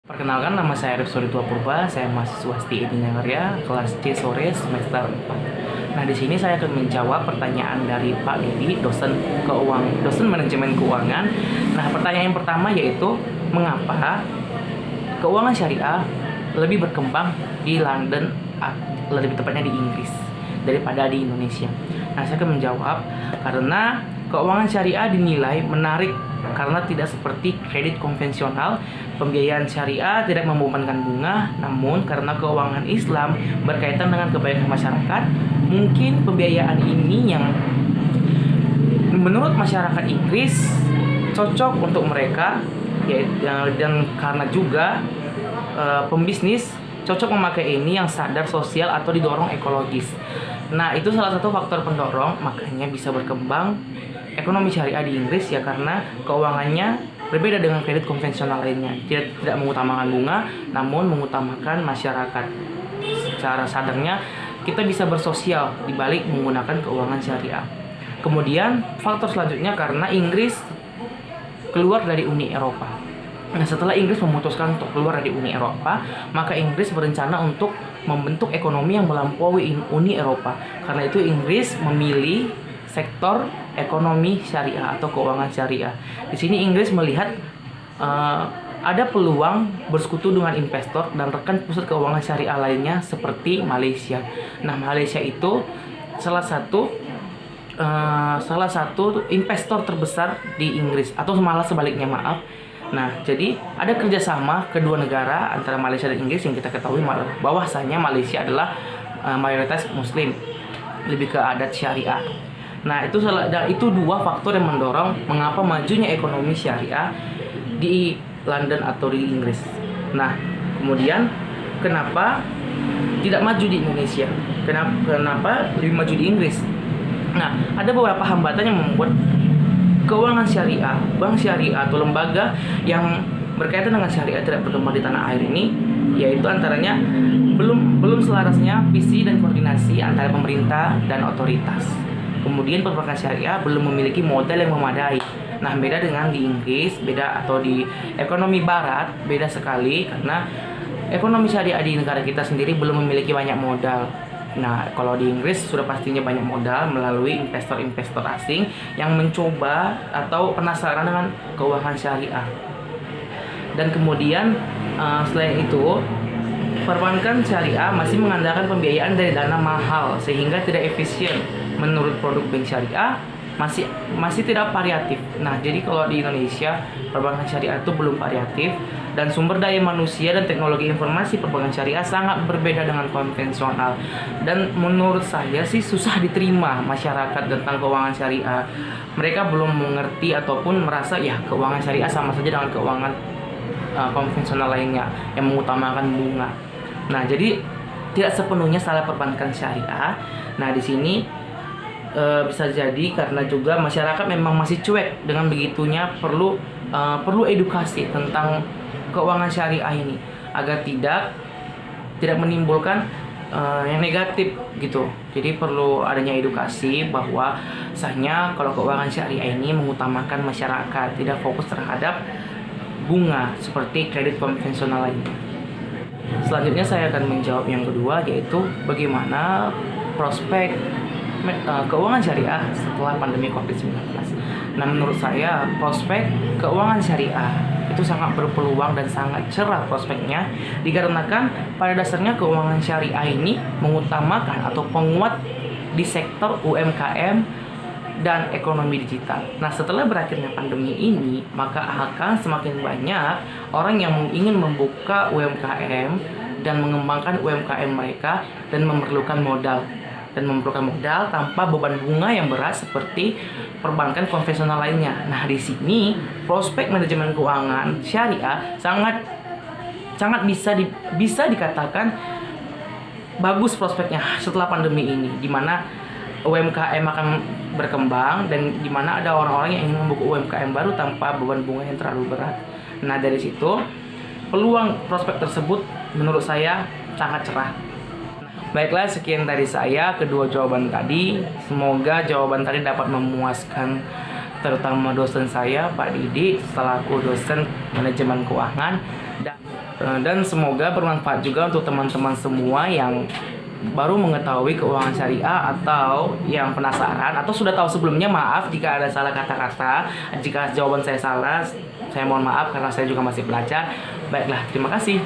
Perkenalkan, nama saya Arif Soritua Purba, saya mahasiswa STI Karya, kelas C sore semester 4. Nah, di sini saya akan menjawab pertanyaan dari Pak Dedi, dosen manajemen keuangan. Nah, pertanyaan yang pertama yaitu mengapa keuangan syariah lebih berkembang di London, lebih tepatnya di Inggris daripada di Indonesia. Nah, saya akan menjawab karena keuangan syariah dinilai menarik karena tidak seperti kredit konvensional. Pembiayaan syariah tidak membebankan bunga, namun karena keuangan Islam berkaitan dengan kebaikan masyarakat, mungkin pembiayaan ini yang menurut masyarakat Inggris cocok untuk mereka, dan karena juga pembisnis cocok memakai ini yang sadar sosial atau didorong ekologis. Nah, itu salah satu faktor pendorong makanya bisa berkembang ekonomi syariah di Inggris, ya karena keuangannya berbeda dengan kredit konvensional lainnya. Tidak mengutamakan bunga, namun mengutamakan masyarakat. Secara sadarnya kita bisa bersosial dibalik menggunakan keuangan syariah. Kemudian faktor selanjutnya karena Inggris keluar dari Uni Eropa. Nah, setelah Inggris memutuskan untuk keluar dari Uni Eropa, maka Inggris berencana untuk membentuk ekonomi yang melampaui Uni Eropa. Karena itu Inggris memilih sektor ekonomi syariah atau keuangan syariah. Di sini Inggris melihat ada peluang bersekutu dengan investor dan rekan pusat keuangan syariah lainnya seperti Malaysia. Nah, Malaysia itu salah satu investor terbesar di Inggris, atau malah sebaliknya, maaf. Nah, jadi ada kerjasama kedua negara antara Malaysia dan Inggris yang kita ketahui bahwasanya Malaysia adalah mayoritas Muslim, lebih ke adat syariah. Nah, itu dua faktor yang mendorong mengapa majunya ekonomi syariah di London atau di Inggris. Nah, kemudian kenapa tidak maju di Indonesia? Kenapa lebih maju di Inggris? Nah, ada beberapa hambatan yang membuat keuangan syariah, bank syariah atau lembaga yang berkaitan dengan syariah tidak berkembang di tanah air ini, yaitu antaranya belum selarasnya visi dan koordinasi antara pemerintah dan otoritas. Kemudian perbankan syariah belum memiliki modal yang memadai. Nah, beda dengan di Inggris, atau di ekonomi barat, beda sekali karena ekonomi syariah di negara kita sendiri belum memiliki banyak modal. Nah, kalau di Inggris sudah pastinya banyak modal melalui investor-investor asing yang mencoba atau penasaran dengan keuangan syariah. Dan kemudian selain itu, perbankan syariah masih mengandalkan pembiayaan dari dana mahal sehingga tidak efisien. Menurut produk bank syariah masih tidak variatif. Nah, jadi kalau di Indonesia perbankan syariah itu belum variatif, dan sumber daya manusia dan teknologi informasi perbankan syariah sangat berbeda dengan konvensional. Dan menurut saya sih susah diterima masyarakat tentang keuangan syariah. Mereka belum mengerti ataupun merasa ya keuangan syariah sama saja dengan keuangan konvensional lainnya yang mengutamakan bunga. Nah, jadi tidak sepenuhnya salah perbankan syariah. Nah, di sini bisa jadi karena juga masyarakat memang masih cuek dengan begitunya. Perlu edukasi tentang keuangan syariah ini agar tidak menimbulkan yang negatif gitu. Jadi perlu adanya edukasi bahwa sahnya kalau keuangan syariah ini mengutamakan masyarakat, tidak fokus terhadap bunga seperti kredit konvensional lainnya. Selanjutnya saya akan menjawab yang kedua, yaitu bagaimana prospek keuangan syariah setelah pandemi COVID-19. Nah, menurut saya prospek keuangan syariah itu sangat berpeluang dan sangat cerah prospeknya, dikarenakan pada dasarnya keuangan syariah ini mengutamakan atau penguat di sektor UMKM dan ekonomi digital. Nah, setelah berakhirnya pandemi ini, maka akan semakin banyak orang yang ingin membuka UMKM dan mengembangkan UMKM mereka dan memerlukan modal tanpa beban bunga yang berat seperti perbankan konvensional lainnya. Nah, di sini prospek manajemen keuangan syariah sangat bisa dikatakan bagus prospeknya setelah pandemi ini, di mana UMKM akan berkembang dan di mana ada orang-orang yang ingin membuka UMKM baru tanpa beban bunga yang terlalu berat. Nah, dari situ peluang prospek tersebut menurut saya sangat cerah. Baiklah, sekian dari saya kedua jawaban tadi. Semoga jawaban tadi dapat memuaskan terutama dosen saya, Pak Didi, selaku dosen manajemen keuangan. Dan Dan semoga bermanfaat juga untuk teman-teman semua yang baru mengetahui keuangan syariah atau yang penasaran atau sudah tahu sebelumnya. Maaf jika ada salah kata-kata, jika jawaban saya salah, saya mohon maaf karena saya juga masih belajar. Baiklah, terima kasih.